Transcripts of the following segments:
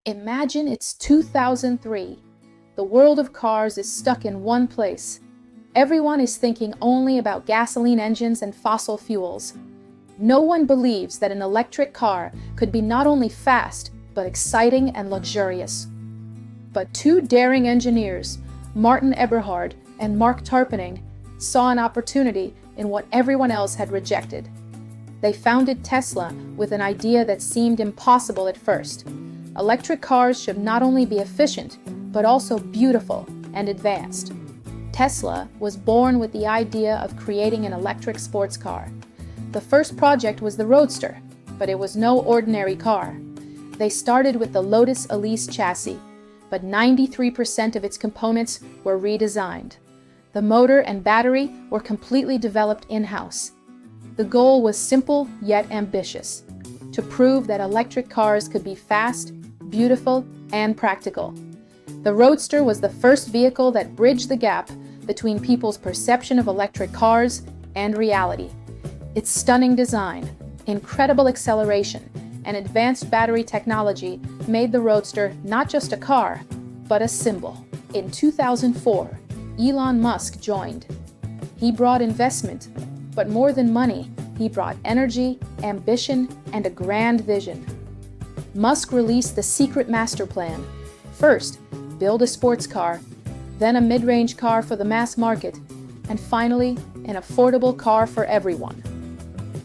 Imagine it's 2003. The world of cars is stuck in one place. Everyone is thinking only about gasoline engines and fossil fuels. No one believes that an electric car could be not only fast, but exciting and luxurious. But two daring engineers, Martin Eberhard and Mark Tarpenning, saw an opportunity in what everyone else had rejected. They founded Tesla with an idea that seemed impossible at first. Electric cars should not only be efficient, but also beautiful and advanced. Tesla was born with the idea of creating an electric sports car. The first project was the Roadster, but it was no ordinary car. They started with the Lotus Elise chassis, but 93% of its components were redesigned. The motor and battery were completely developed in-house. The goal was simple yet ambitious: to prove that electric cars could be fast, beautiful, and practical. The Roadster was the first vehicle that bridged the gap between people's perception of electric cars and reality. Its stunning design, incredible acceleration, and advanced battery technology made the Roadster not just a car, but a symbol. In 2004, Elon Musk joined. He brought investment, but more than money, he brought energy, ambition, and a grand vision. Musk released the secret master plan. First, build a sports car, then a mid-range car for the mass market, and finally, an affordable car for everyone.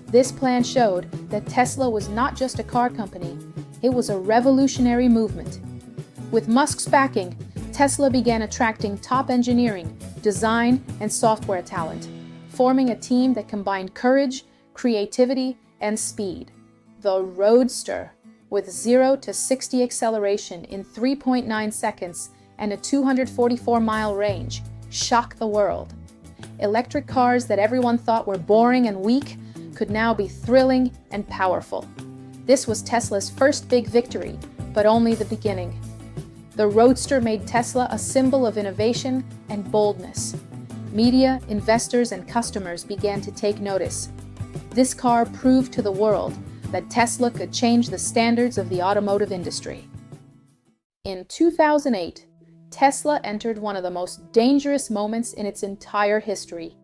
This plan showed that Tesla was not just a car company, it was a revolutionary movement. With Musk's backing, Tesla began attracting top engineering, design, and software talent, forming a team that combined courage, creativity, and speed. The Roadster, with 0 to 60 acceleration in 3.9 seconds and a 244-mile range, shocked the world. Electric cars that everyone thought were boring and weak could now be thrilling and powerful. This was Tesla's first big victory, but only the beginning. The Roadster made Tesla a symbol of innovation and boldness. Media, investors, and customers began to take notice. This car proved to the world that Tesla could change the standards of the automotive industry. In 2008, Tesla entered one of the most dangerous moments in its entire history.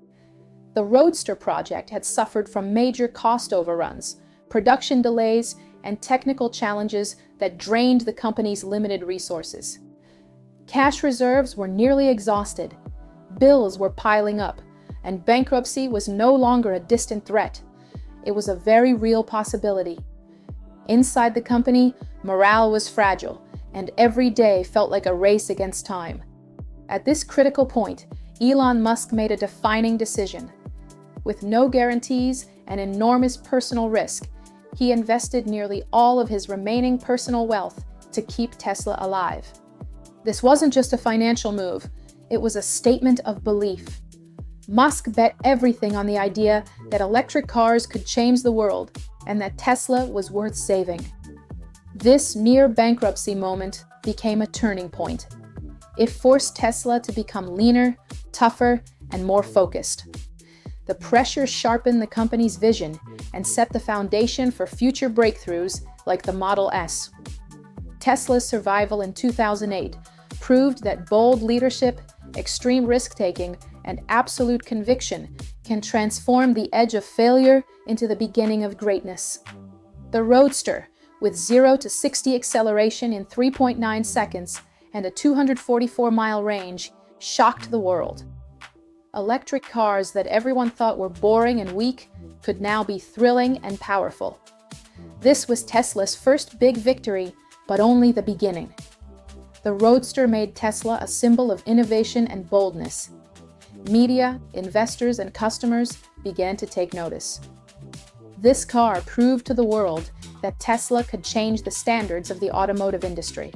The Roadster project had suffered from major cost overruns, production delays, and technical challenges that drained the company's limited resources. Cash reserves were nearly exhausted, bills were piling up, and bankruptcy was no longer a distant threat. It was a very real possibility. Inside the company, morale was fragile, and every day felt like a race against time. At this critical point, Elon Musk made a defining decision. With no guarantees and enormous personal risk, he invested nearly all of his remaining personal wealth to keep Tesla alive. This wasn't just a financial move, it was a statement of belief. Musk bet everything on the idea that electric cars could change the world and that Tesla was worth saving. This near-bankruptcy moment became a turning point. It forced Tesla to become leaner, tougher, and more focused. The pressure sharpened the company's vision and set the foundation for future breakthroughs like the Model S. Tesla's survival in 2008 proved that bold leadership, extreme risk-taking, and absolute conviction can transform the edge of failure into the beginning of greatness. The Roadster, with 0 to 60 acceleration in 3.9 seconds and a 244-mile range, shocked the world. Electric cars that everyone thought were boring and weak could now be thrilling and powerful. This was Tesla's first big victory, but only the beginning. The Roadster made Tesla a symbol of innovation and boldness. Media, investors, and customers began to take notice. This car proved to the world that Tesla could change the standards of the automotive industry.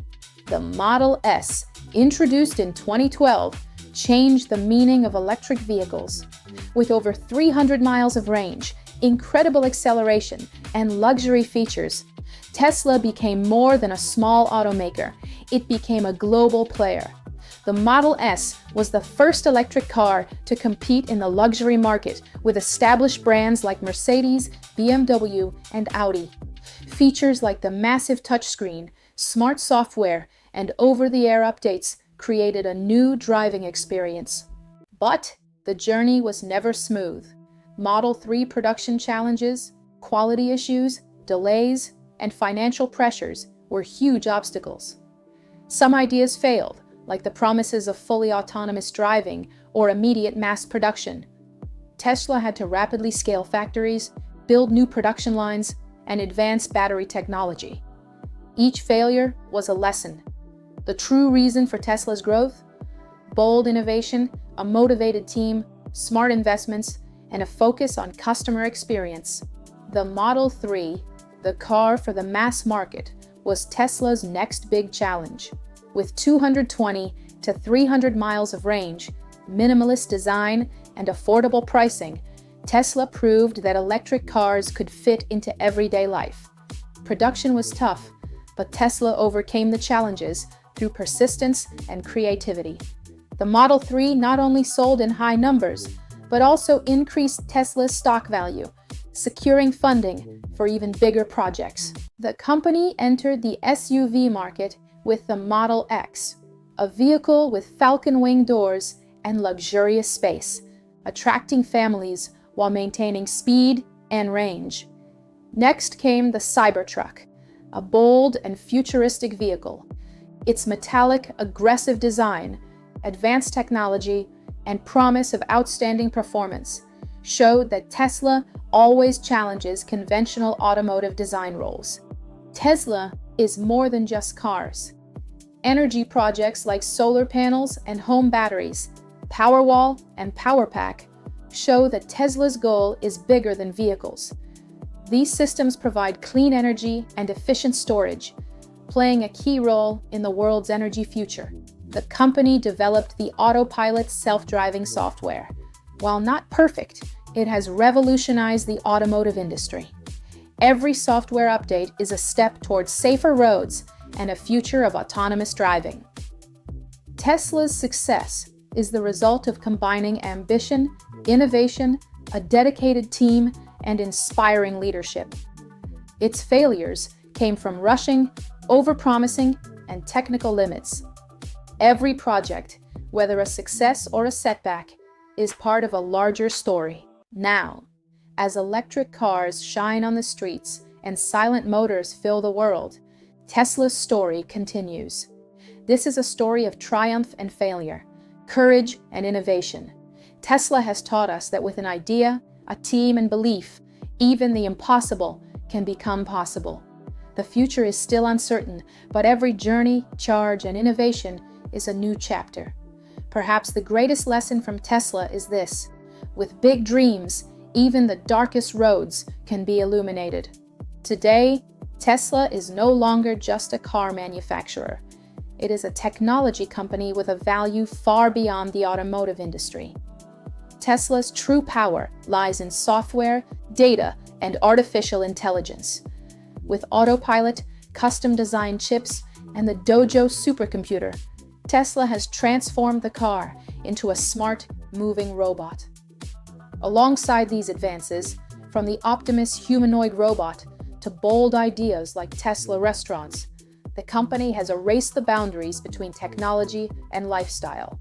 The Model S, introduced in 2012, changed the meaning of electric vehicles. With over 300 miles of range, incredible acceleration, and luxury features, Tesla became more than a small automaker. It became a global player. The Model S was the first electric car to compete in the luxury market with established brands like Mercedes, BMW, and Audi. Features like the massive touchscreen, Smart software and over-the-air updates created a new driving experience. But the journey was never smooth. Model 3 production challenges, quality issues, delays, and financial pressures were huge obstacles. Some ideas failed, like the promises of fully autonomous driving or immediate mass production. Tesla had to rapidly scale factories, build new production lines, and advance battery technology. Each failure was a lesson. The true reason for Tesla's growth? Bold innovation, a motivated team, smart investments, and a focus on customer experience. The Model 3, the car for the mass market, was Tesla's next big challenge. With 220 to 300 miles of range, minimalist design, and affordable pricing, Tesla proved that electric cars could fit into everyday life. Production was tough, but Tesla overcame the challenges through persistence and creativity. The Model 3 not only sold in high numbers, but also increased Tesla's stock value, securing funding for even bigger projects. The company entered the SUV market with the Model X, a vehicle with falcon wing doors and luxurious space, attracting families while maintaining speed and range. Next came the Cybertruck, a bold and futuristic vehicle. Its metallic, aggressive design, advanced technology, and promise of outstanding performance showed that Tesla always challenges conventional automotive design roles. Tesla is more than just cars. Energy projects like solar panels and home batteries, Powerwall and PowerPack show that Tesla's goal is bigger than vehicles. These systems provide clean energy and efficient storage, playing a key role in the world's energy future. The company developed the Autopilot self-driving software. While not perfect, it has revolutionized the automotive industry. Every software update is a step towards safer roads and a future of autonomous driving. Tesla's success is the result of combining ambition, innovation, a dedicated team, and inspiring leadership. Its failures came from rushing, overpromising, and technical limits. Every project, whether a success or a setback, is part of a larger story. Now, as electric cars shine on the streets and silent motors fill the world, Tesla's story continues. This is a story of triumph and failure, courage and innovation. Tesla has taught us that with an idea, a team, and belief, even the impossible can become possible. The future is still uncertain, but every journey, charge, and innovation is a new chapter. Perhaps the greatest lesson from Tesla is this: with big dreams, even the darkest roads can be illuminated. Today, Tesla is no longer just a car manufacturer. It is a technology company with a value far beyond the automotive industry. Tesla's true power lies in software, data, and artificial intelligence. With Autopilot, custom-designed chips, and the Dojo supercomputer, Tesla has transformed the car into a smart, moving robot. Alongside these advances, from the Optimus humanoid robot to bold ideas like Tesla restaurants, the company has erased the boundaries between technology and lifestyle.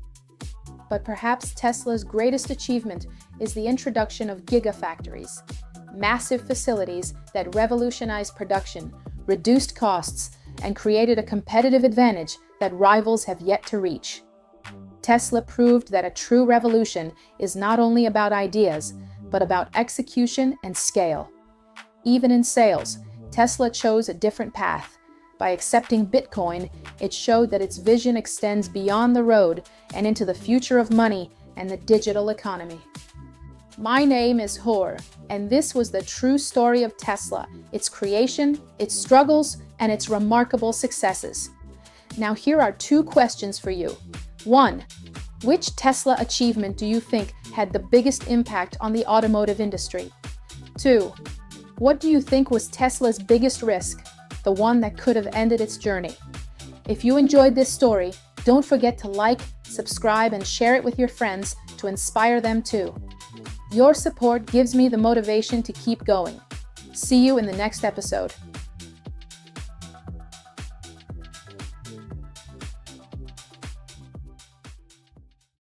But perhaps Tesla's greatest achievement is the introduction of Gigafactories, massive facilities that revolutionized production, reduced costs, and created a competitive advantage that rivals have yet to reach. Tesla proved that a true revolution is not only about ideas, but about execution and scale. Even in sales, Tesla chose a different path. By accepting Bitcoin, it showed that its vision extends beyond the road and into the future of money and the digital economy. My name is Hor, and this was the true story of Tesla, its creation, its struggles, and its remarkable successes. Now here are 2 questions for you. 1. Which Tesla achievement do you think had the biggest impact on the automotive industry? 2. What do you think was Tesla's biggest risk, the one that could have ended its journey? If you enjoyed this story, don't forget to like, subscribe, and share it with your friends to inspire them too. Your support gives me the motivation to keep going. See you in the next episode.